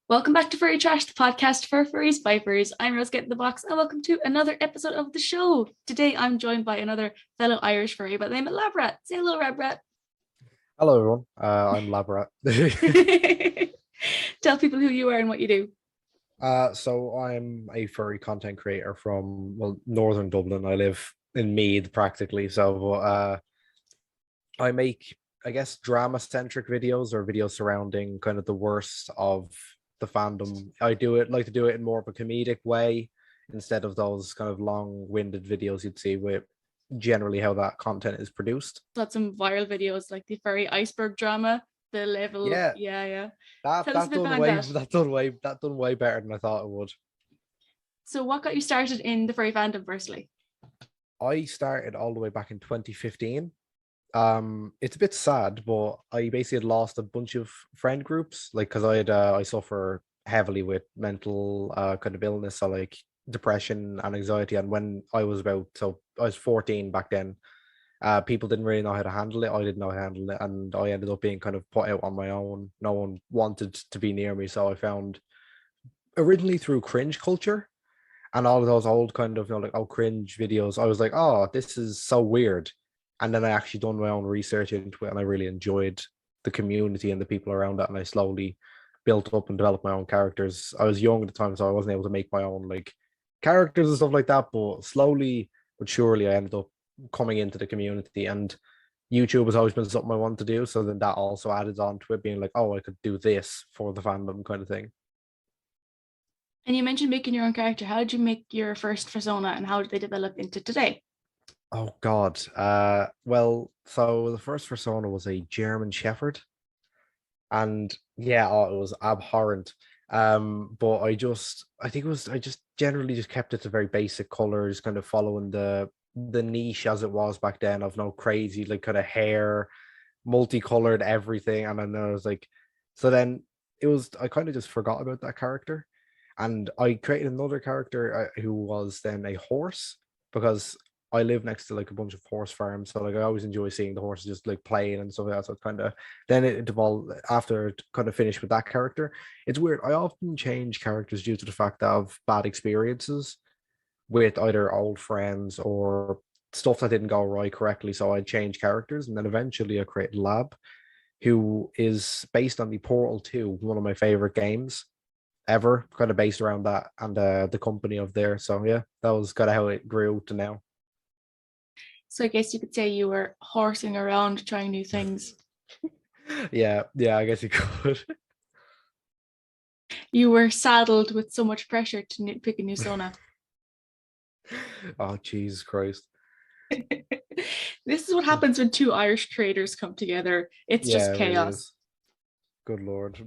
Welcome back to Furry Trash, the podcast for furries by furries. I'm Rose Get in the Box, and welcome to another episode of the show. Today, I'm joined by another fellow Irish furry by the name of LabbRatt. Say hello, LabbRatt. Hello, everyone. I'm LabbRatt. Tell people who you are and what you do. So I'm a furry content creator from northern Dublin. I live in Meath practically. So I make, I guess, drama-centric videos or videos surrounding kind of the worst of the fandom. Like to do it in more of a comedic way instead of those kind of long-winded videos you'd see with generally how that content is produced. Got some viral videos like the furry iceberg drama, the level. Yeah, Yeah. that Tell us a that bit done behind way that. that done way that done way better than I thought it would. So, what got you started in the furry fandom, firstly? I started all the way back in 2015. It's a bit sad, but I basically had lost a bunch of friend groups, like because I suffer heavily with mental kind of illness, so like depression and anxiety. And when I was 14 back then, people didn't really know how to handle it. I didn't know how to handle it, and I ended up being kind of put out on my own. No one wanted to be near me, so I found originally through cringe culture and all of those old kind of like cringe videos. I was like, oh, this is so weird. And then I actually done my own research into it, and I really enjoyed the community and the people around it. And I slowly built up and developed my own characters. I was young at the time, so I wasn't able to make my own like characters and stuff like that. But slowly but surely, I ended up coming into the community, and YouTube has always been something I wanted to do. So then that also added on to it, being like, oh, I could do this for the fandom kind of thing. And you mentioned making your own character. How did you make your first persona, and how did they develop into today? Oh God. Well, so the first persona was a German Shepherd, and yeah, it was abhorrent. But I think I just generally just kept it to very basic colors, kind of following the niche as it was back then of no crazy like kind of hair, multicolored everything. And then I was like, so then I kind of just forgot about that character, and I created another character who was then a horse because I live next to like a bunch of horse farms, so like I always enjoy seeing the horses just like playing and stuff like that. So it kind of then it evolved after it kind of finished with that character. It's weird. I often change characters due to the fact that I've bad experiences with either old friends or stuff that didn't go right correctly. So I change characters, and then eventually I created Lab, who is based on the Portal 2, one of my favorite games ever, kind of based around that and the company of there. So yeah, that was kind of how it grew to now. So, I guess you could say you were horsing around trying new things. Yeah, I guess you could. You were saddled with so much pressure to pick a new Sona. Oh, Jesus Christ. This is what happens when two Irish creators come together. It's Yeah, just it really chaos. is. Good Lord.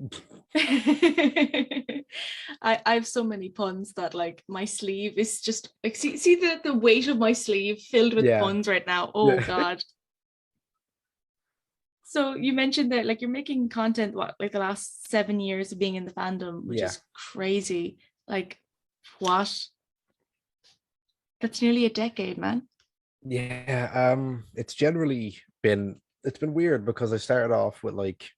I have so many puns that like my sleeve is just like see the weight of my sleeve filled with Yeah, puns right now. Oh yeah, God. So you mentioned that like you're making content what like the last 7 years of being in the fandom, which yeah, is crazy. Like what? That's nearly a decade, man. yeah. It's been weird because I started off with like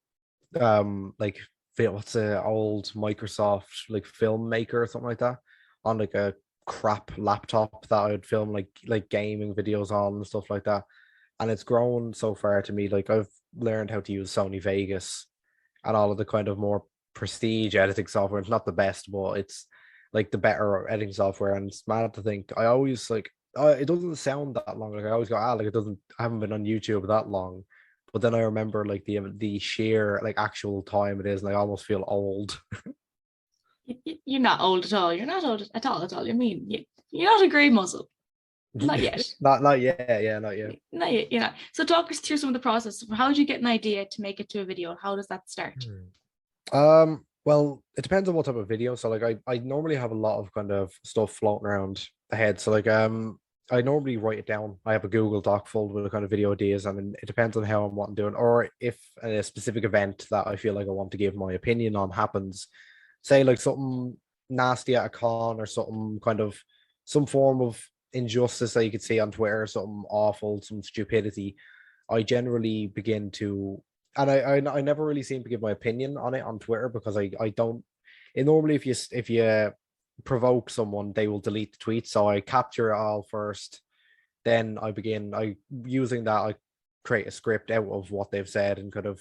what's a old Microsoft like filmmaker or something like that on like a crap laptop that I would film like gaming videos on and stuff like that. And it's grown so far to me. Like I've learned how to use Sony Vegas and all of the kind of more prestige editing software. It's not the best, but it's like the better editing software. And it's mad to think I always like it doesn't sound that long. Like I always go, like it doesn't. I haven't been on YouTube that long. But then I remember like the sheer like actual time it is, and I almost feel old. You're not old at all. You're not old at all at all. I mean, you're not a grey muzzle. Not yet. Not yet, yeah, not yet. Not yet. So talk us through some of the process. How did you get an idea to make it to a video? How does that start? Well, it depends on what type of video. So like I normally have a lot of kind of stuff floating around the head. So like I normally write it down. I have a Google Doc full with the kind of video ideas, and then it depends on how I'm wanting to do it, or if a specific event that I feel like I want to give my opinion on happens. Say like something nasty at a con or something kind of some form of injustice that you could see on Twitter, something awful, some stupidity. I generally begin to, and I never really seem to give my opinion on it on Twitter because I don't. normally if you provoke someone, they will delete the tweet. So I capture it all first, then I using that, I create a script out of what they've said and kind of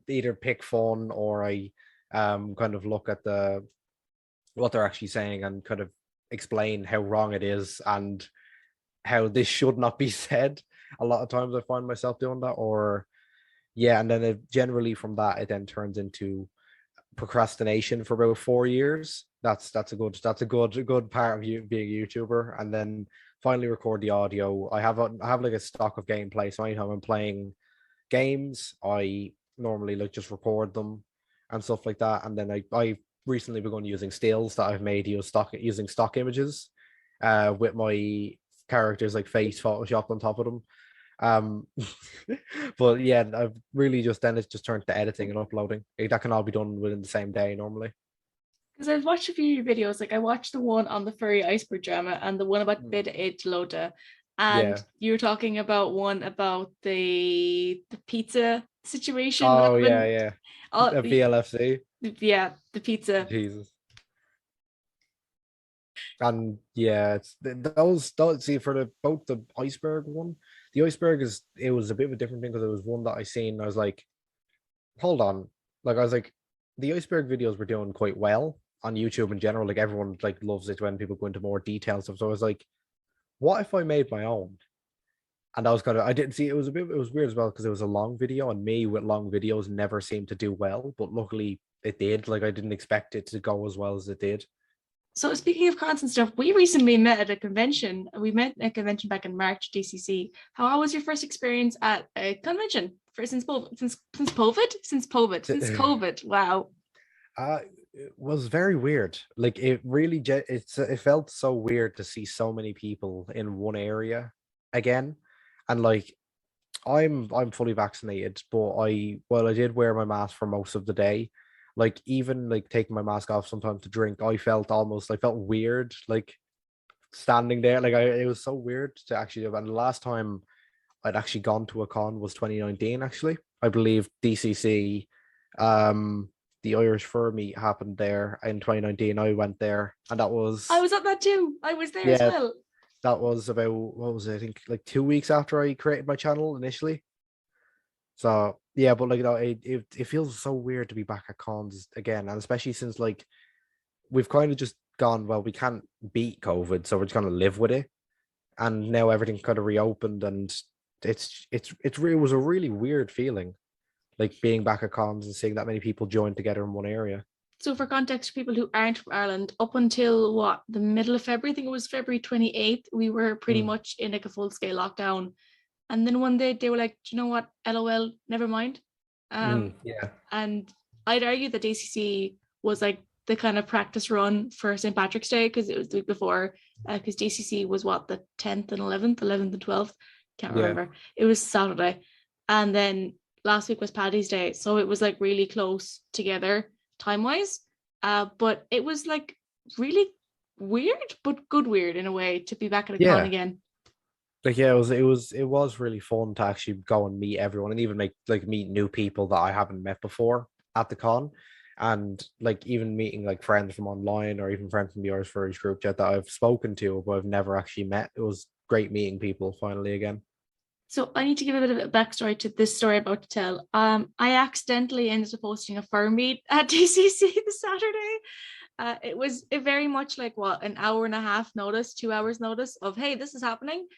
either pick fun, or I kind of look at what they're actually saying and kind of explain how wrong it is and how this should not be said. A lot of times I find myself doing that, or yeah, and then generally from that it then turns into procrastination for about 4 years. That's a good part of you being a YouTuber. And then finally record the audio. I have like a stock of gameplay. So anytime I'm playing games, I normally like just record them and stuff like that. And then I recently begun using stills that I've made using stock images, with my characters like face photoshopped on top of them. Um, but yeah, I've really just then it's just turned to editing and uploading. That can all be done within the same day normally. Because I've watched a few videos, like I watched the one on the furry iceberg drama and the one about Beta 8 Lota. And Yeah. you were talking about one about the pizza situation that Oh yeah, happened. yeah. Oh, A VLFC. yeah, the pizza. Jesus. And yeah, it's those see for the both the iceberg one. The iceberg it was a bit of a different thing because it was one that I seen. I was like, hold on. Like I was like, the iceberg videos were doing quite well on YouTube in general. Like everyone like loves it when people go into more detail stuff. So I was like, what if I made my own? And I was kind of I didn't see it was weird as well because it was a long video, and me with long videos never seemed to do well. But luckily it did. Like I didn't expect it to go as well as it did. So speaking of cons and stuff, we recently met at a convention. We met at a convention back in March, DCC. How was your first experience at a convention for since COVID? Since COVID? Since COVID? Since COVID? Wow. It was very weird. Like it really, it felt so weird to see so many people in one area again, and like I'm fully vaccinated, but I did wear my mask for most of the day. Like even like taking my mask off sometimes to drink, I felt weird, like standing there. Like it was so weird to actually do. And the last time I'd actually gone to a con was 2019. Actually, I believe DCC, the Irish Fur Meet happened there in 2019. I went there, and that I was was at that too. I was there as yeah, well. that was about what was it? I think like 2 weeks after I created my channel initially. So yeah, but like it feels so weird to be back at cons again, and especially since like we've kind of just gone, well, we can't beat COVID, so we're just gonna live with it. And now everything's kind of reopened, and it was a really weird feeling, like being back at cons and seeing that many people join together in one area. So for context, for people who aren't from Ireland, up until what, the middle of February, I think it was February 28th, we were pretty Mm, much in like a full scale lockdown. And then one day they were like, do you know what? LOL, never mind. yeah, And I'd argue that DCC was like the kind of practice run for St. Patrick's Day because it was the week before. Because DCC was what, the 10th and 11th and 12th? Can't yeah, remember. It was Saturday. And then last week was Paddy's Day. So it was like really close together time wise. But it was like really weird, but good weird in a way to be back at a con yeah. again. Like yeah, it was really fun to actually go and meet everyone and even meet new people that I haven't met before at the con. And like even meeting like friends from online or even friends from the Irish Furries group chat that I've spoken to but I've never actually met. It was great meeting people finally again. So I need to give a bit of a backstory to this story I'm about to tell. I accidentally ended up hosting a fur meet at DCC this Saturday. It was very much like what, an hour and a half notice, 2 hours notice of, hey, this is happening.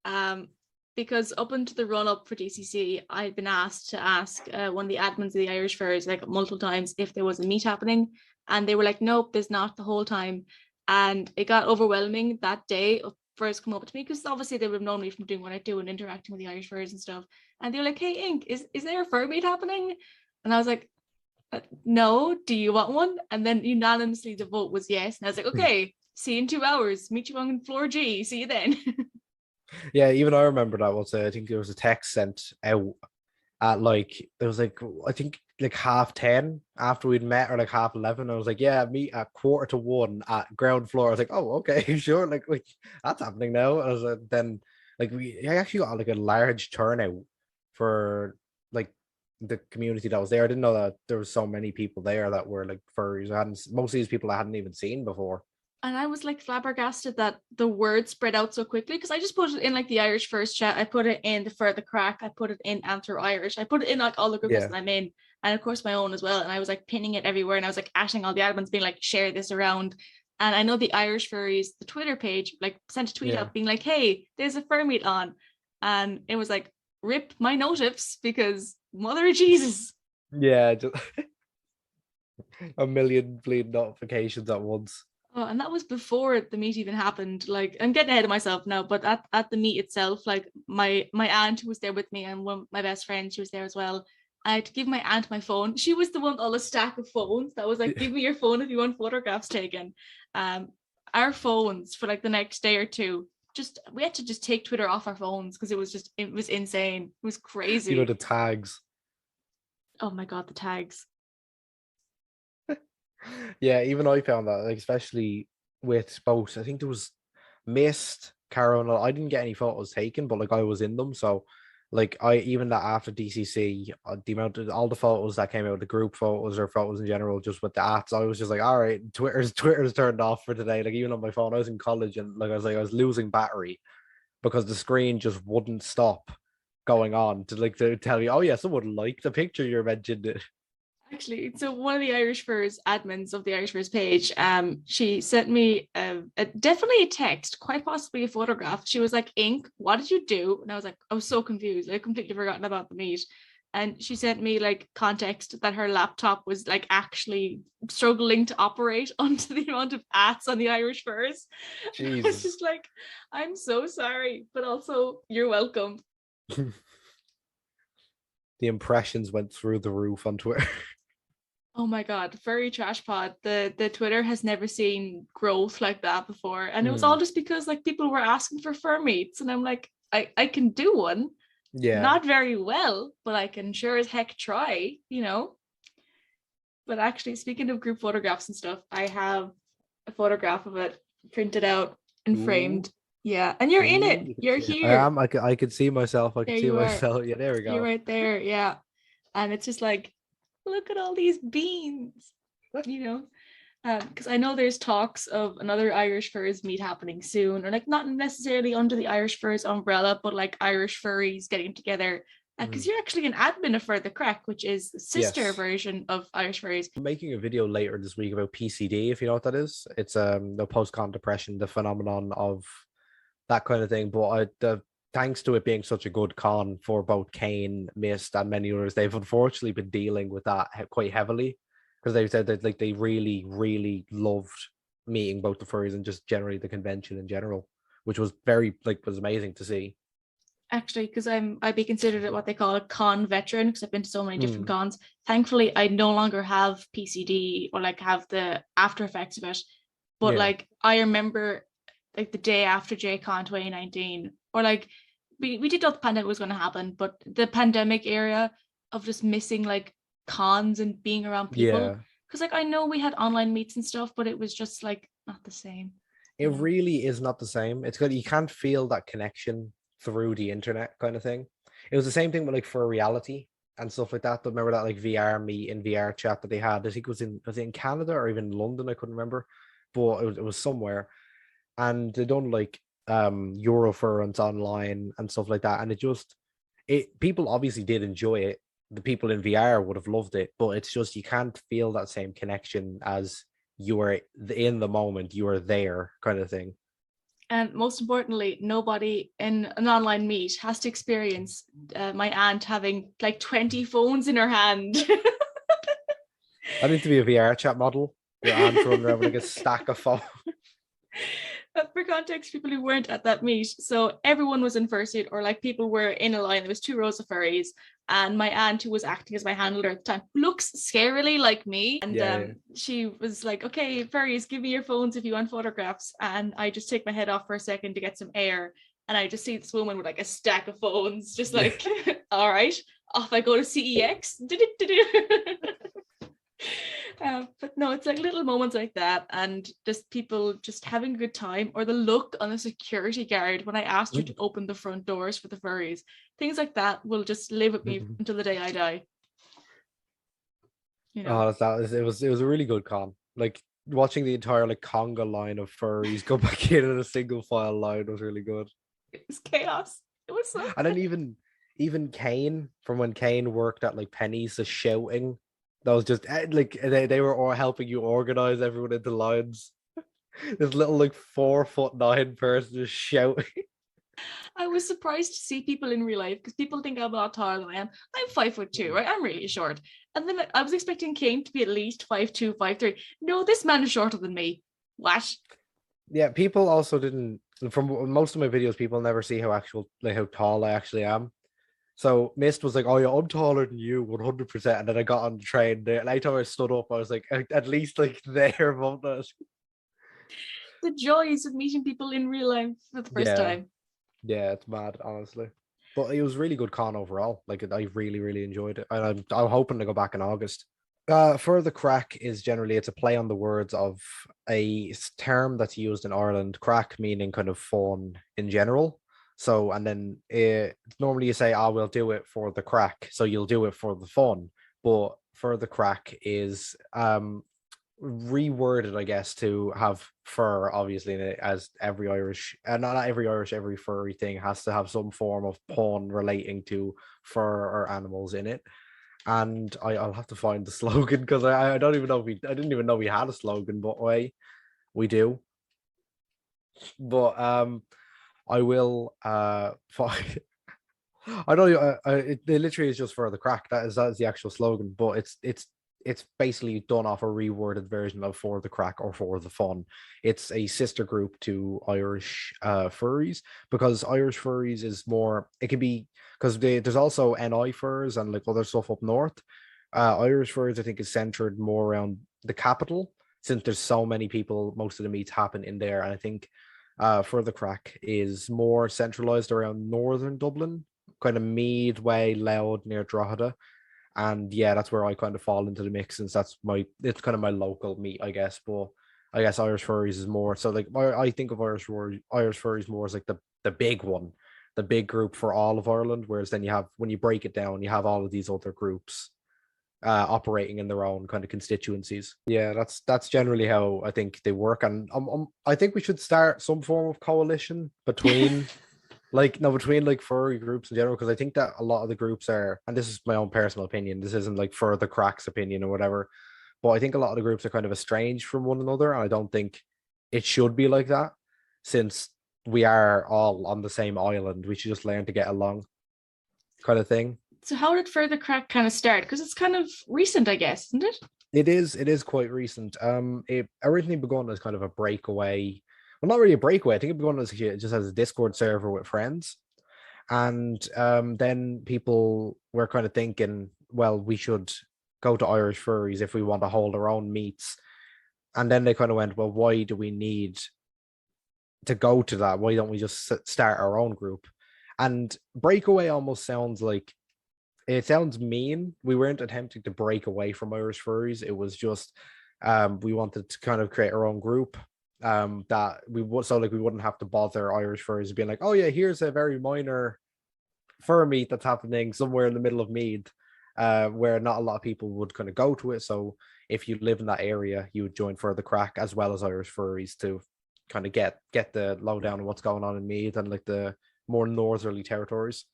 Um, because up into the run up for DCC, I'd been asked to ask one of the admins of the Irish Fairs like multiple times if there was a meet happening, and they were like, nope, there's not the whole time. And it got overwhelming that day of furs come up to me because obviously they would have known me from doing what I do and interacting with the Irish Furs and stuff. And they were like, hey, Ink, is there a fur meet happening? And I was like, no, do you want one? And then unanimously the vote was yes. And I was like, okay, see you in 2 hours. Meet you on floor G. See you then. Yeah, even I remember that was I think there was a text sent out at like it was like I think like 10:30 after we'd met or like 11:30. I was like, yeah, meet at 1:45 at ground floor. I was like, oh, okay, sure, like that's happening now. I was then like I actually got like a large turnout for like the community that was there. I didn't know that there was so many people there that were like furries. I hadn't most of these people I hadn't even seen before. And I was like flabbergasted that the word spread out so quickly, because I just put it in like the Irish First chat, I put it in the For the Crack, I put it in Answer Irish, I put it in like all the groups Yeah, that I'm in, and of course my own as well. And I was like pinning it everywhere, and I was like ashing all the admins, being like, share this around. And I know the Irish Furries, the Twitter page, like sent a tweet yeah, out being like, hey, there's a fur meet on. And it was like, rip my notifs, because mother of Jesus. yeah. Just a million bleed notifications at once. Oh, and that was before the meet even happened. Like, I'm getting ahead of myself now, but at the meet itself, like my aunt who was there with me, and one of my best friends, she was there as well. I had to give my aunt my phone. She was the one with all the stack of phones that was like, give me your phone if you want photographs taken. Um, our phones for like the next day or two, just we had to just take Twitter off our phones because it was insane. It was You know, crazy. the tags. Oh my god, the tags. Yeah, even I found that, like, especially with both. I think there was Mist, Caro, and I didn't get any photos taken, but like I was in them. So, like, I even that after DCC, the amount of all the photos that came out, the group photos or photos in general, just with the apps, I was just like, all right, Twitter's turned off for today. Like, even on my phone, I was in college, and like I was losing battery because the screen just wouldn't stop going on to tell me, oh yeah, someone liked the picture you mentioned. Actually, so one of the Irish Furs admins of the Irish Furs page, she sent me definitely a text, quite possibly a photograph. She was like, "Ink, what did you do?" And I was like, I was so confused. I completely forgotten about the meet. And she sent me like context that her laptop was like actually struggling to operate onto the amount of ads on the Irish Furs. I was Jesus. just like, I'm so sorry, but also you're welcome. The impressions went through the roof on Twitter. Oh my god, Furry Trash Pod. The Twitter has never seen growth like that before. And it was all Mm. just because like people were asking for fur meets. And I'm like, I can do one. Yeah. Not very well, but I can sure as heck try, you know. But actually, speaking of group photographs and stuff, I have a photograph of it printed out and Ooh, framed. Yeah. And you're in ooh, it. you can You're see it. I here. am. I could see myself. I There could see you are. myself. Yeah, there we You're go. right there. Yeah. And it's just like, look at all these beans, you know. Because I know there's talks of another Irish Furs meet happening soon, or like not necessarily under the Irish Furs umbrella, but like Irish furries getting together. Because Mhm. you're actually an admin of For the Crack, which is the sister Yes. version of Irish Furries. I'm making a video later this week about PCD, if you know what that is. It's the post-con depression, the phenomenon of that kind of thing. But thanks to it being such a good con for both Kane, Mist, and many others, they've unfortunately been dealing with that quite heavily because they've said that like they really, really loved meeting both the furries and just generally the convention in general, which was very like was amazing to see. Actually, because I'd be considered what they call a con veteran because I've been to so many different Mm, cons. Thankfully, I no longer have PCD or like have the after effects of it. But yeah, like I remember like the day after JCon 2019, or like we did know the pandemic was going to happen, but the pandemic era of just missing like cons and being around people. yeah. Because like I know we had online meets and stuff, but it was just like not the same, It you know. really is not the same. It's good. You can't feel that connection through the internet kind of thing. It was the same thing with like for reality and stuff like that. Remember that like VR meet in VR chat that they had? I think was it in Canada or even London? I couldn't remember, but it was somewhere. And they done like Eurofurence online and stuff like that. And it people obviously did enjoy it. The people in VR would have loved it, but it's just you can't feel that same connection as you are in the moment, you are there kind of thing. And most importantly, nobody in an online meet has to experience my aunt having like 20 phones in her hand. I need to be a VR chat model. Your aunt running around with like a stack of phones. For context, people who weren't at that meet, so everyone was in fursuit, or like people were in a line. There was two rows of furries, and my aunt, who was acting as my handler at the time, looks scarily like me. And Yeah, yeah. she was like, "Okay, furries, give me your phones if you want photographs." And I just take my head off for a second to get some air, and I just see this woman with like a stack of phones, just like, "All right, off I go to CEX." But no, it's like little moments like that, and just people just having a good time, or the look on the security guard when I asked her to open the front doors for the furries. Things like that will just live with me until the day I die. you know. Oh, it was a really good con. Like watching the entire like conga line of furries go back in a single file line was really good. It was chaos. It was so And then funny. even Kane from when Kane worked at like Penny's, the shouting that was just like they were all helping you organize everyone into lines. This little like 4'9" person just shouting. I was surprised to see people in real life because people think I'm a lot taller than I am. I'm 5'2", right? I'm really short. And then I was expecting Kane to be at least 5'2", 5'3". No, this man is shorter than me. What? Yeah, people also didn't from most of my videos, people never see how tall I actually am. So Mist was like, "Oh yeah, I'm taller than you, 100%." And then I got on the train. And anytime I stood up, I was like, at least like there above that. The joys of meeting people in real life for the first Yeah, time. yeah, it's mad, honestly. But it was really good con overall. Like I really, really enjoyed it, and I'm hoping to go back in August. For the crack is generally it's a play on the words of a term that's used in Ireland. Crack meaning kind of fun in general. So and then normally you say, "Oh, we'll do it for the crack," so you'll do it for the fun. But for the crack is reworded, I guess, to have fur, obviously, in it, as every Irish, and not every Irish, every furry thing has to have some form of pun relating to fur or animals in it. And I'll have to find the slogan because I don't even know I didn't even know we had a slogan, but we do. But I will find. I know it literally is just for the crack. That is the actual slogan, but it's basically done off a reworded version of for the crack or for the fun. It's a sister group to Irish furries because Irish furries is more. It can be because there's also NI furs and like other stuff up north. Irish furs, I think, is centered more around the capital since there's so many people. Most of the meets happen in there, and I think for the crack is more centralized around northern Dublin, kind of Mead way, Loud near Drogheda. And yeah, that's where I kind of fall into the mix since it's kind of my local meet, I guess. But I guess Irish Furries is more so like I think of Irish Furries more as like the big one, the big group for all of Ireland. Whereas then you have when you break it down, you have all of these other groups operating in their own kind of constituencies. Yeah, that's generally how I think they work, and I think we should start some form of coalition between like no between like furry groups in general because I think that a lot of the groups are, and this is my own personal opinion. This isn't like for the cracks opinion or whatever, but I think a lot of the groups are kind of estranged from one another, and I don't think it should be like that since we are all on the same island. We should just learn to get along, kind of thing. So how did Further Crack kind of start? Because it's kind of recent, I guess, isn't it? It is quite recent. It originally begun as kind of a breakaway. Well, not really a breakaway. I think it began as just as a Discord server with friends, and then people were kind of thinking, well, we should go to Irish Furries if we want to hold our own meets. And then they kind of went, well, why do we need to go to that? Why don't we just start our own group? And breakaway almost sounds like it sounds mean. We weren't attempting to break away from Irish furries. It was just we wanted to kind of create our own group. That we would so like we wouldn't have to bother Irish furries being like, oh yeah, here's a very minor fur meet that's happening somewhere in the middle of Meath, where not a lot of people would kind of go to it. So if you live in that area, you would join for the crack as well as Irish furries to kind of get the lowdown on what's going on in Meath and like the more northerly territories.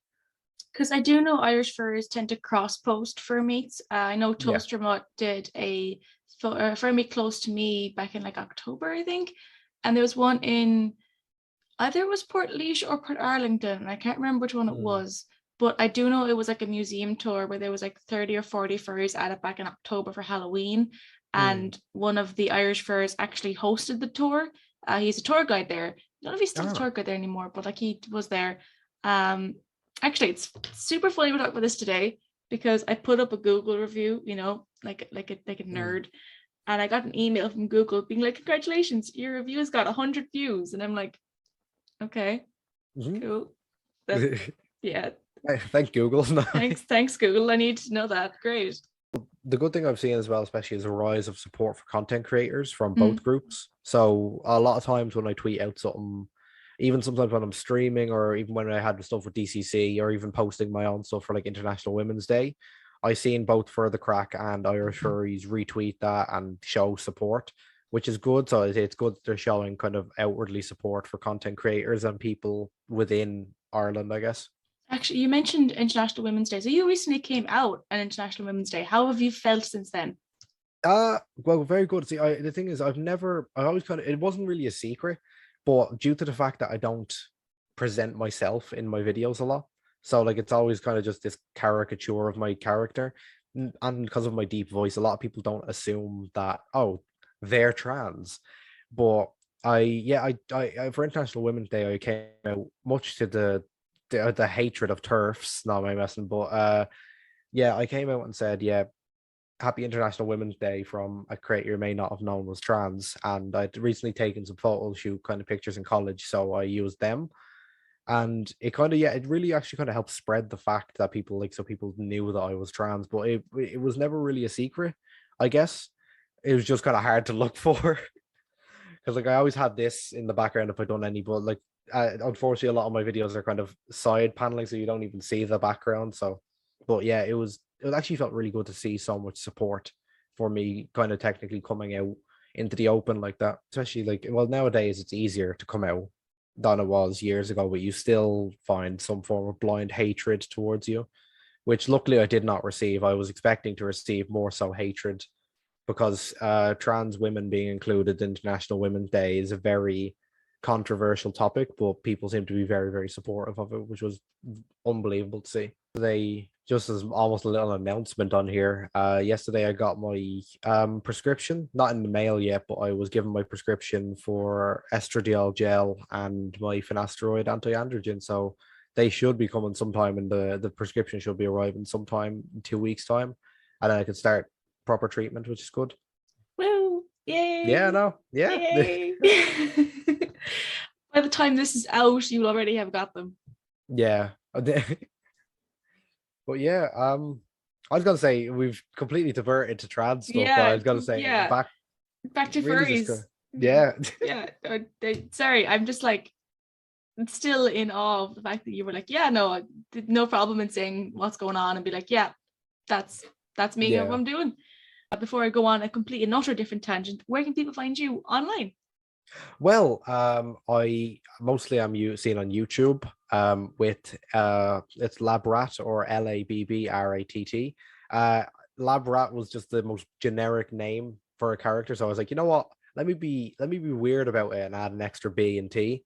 Because I do know Irish furries tend to cross post fur meets. I know Yeah. Toaster Mutt did a fur meet close to me back in like October, I think. And there was one in either it was Port or Port Arlington. I can't remember which one it Mm. was, but I do know it was like a museum tour where there was like 30 or 40 furries at it back in October for Halloween. Mm. And one of the Irish furs actually hosted the tour. He's a tour guide there. I don't know if he's still a Ah. tour guide there anymore, but like he was there. Um, Actually, it's super funny we talk about this today because I put up a Google review, like a Mm. nerd, and I got an email from Google being like, "Congratulations, your review's got 100 views," and I'm like, "Okay, Mhm. cool. That yeah, Thank Google. thanks, Google. I need to know that. Great." The good thing I've seen as well, especially, is a rise of support for content creators from Mm. both groups. So a lot of times when I tweet out something, even sometimes when I'm streaming, or even when I had the stuff with DCC, or even posting my own stuff for like International Women's Day, I seen both For the Crack and Irish Furries retweet that and show support, which is good. So it's good that they're showing kind of outwardly support for content creators and people within Ireland, I guess. Actually, you mentioned International Women's Day. So you recently came out on International Women's Day. How have you felt since then? Well, very good. See, the thing is, I always kind of, it wasn't really a secret, but due to the fact that I don't present myself in my videos a lot, so like it's always kind of just this caricature of my character, and because of my deep voice, a lot of people don't assume that, oh, they're trans. But for International Women's Day, I came out much to the hatred of turfs. Not my messing, but yeah, I came out and said, yeah, Happy International Women's Day from a creator you may not have known was trans. And I'd recently taken some photo shoot kind of pictures in college, so I used them. And it kind of, yeah, it really actually kind of helped spread the fact that so people knew that I was trans, but it was never really a secret, I guess. It was just kind of hard to look for because like I always had this in the background if I'd done any, but like unfortunately a lot of my videos are kind of side paneling, so you don't even see the background. So, but yeah, it actually felt really good to see so much support for me kind of technically coming out into the open like that. Especially like, well, nowadays it's easier to come out than it was years ago, but you still find some form of blind hatred towards you, which luckily I did not receive. I was expecting to receive more so hatred because trans women being included in International Women's Day is a very controversial topic, but people seem to be very, very supportive of it, which was unbelievable to see. They just as almost a little announcement on here. Yesterday I got my prescription, not in the mail yet, but I was given my prescription for estradiol gel and my finasteride anti-androgen. So they should be coming sometime, and the prescription should be arriving sometime in 2 weeks' time, and then I can start proper treatment, which is good. Woo! Yeah, Yay! no, yeah. Yay! By the time this is out, you will already have got them. Yeah. But yeah, I was gonna say we've completely diverted to trans stuff, but I was gonna say back to really furries. yeah. Yeah. Sorry, I'm just like still in awe of the fact that you were like, yeah, no, no problem in saying what's going on and be like, yeah, that's me, Yeah. what I'm doing. Before I go on a complete and utter different tangent, where can people find you online? Well, I mostly am seen on YouTube with it's LabbRatt or LabbRatt. LabbRatt was just the most generic name for a character, so I was like, you know what? Let me be weird about it and add an extra B and T.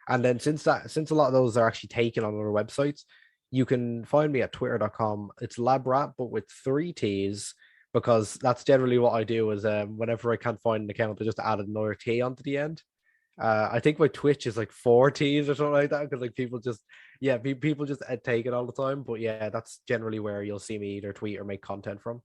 And then since a lot of those are actually taken on other websites, you can find me at twitter.com. It's LabbRatt, but with 3 T's, because that's generally what I do is whenever I can't find an account, I just add another T onto the end. I think my Twitch is like 4 T's or something like that, because like people just people just take it all the time. But yeah, that's generally where you'll see me either tweet or make content from.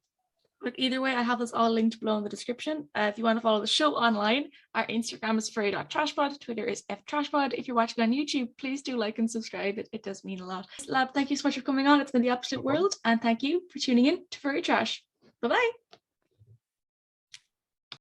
But either way, I have this all linked below in the description. If you want to follow the show online, our Instagram is furry.trashpod, Twitter is ftrashpod. If you're watching on YouTube, please do like and subscribe. It does mean a lot. Lab, thank you so much for coming on. It's been the absolute world, and thank you for tuning in to Furry Trash. Bye-bye.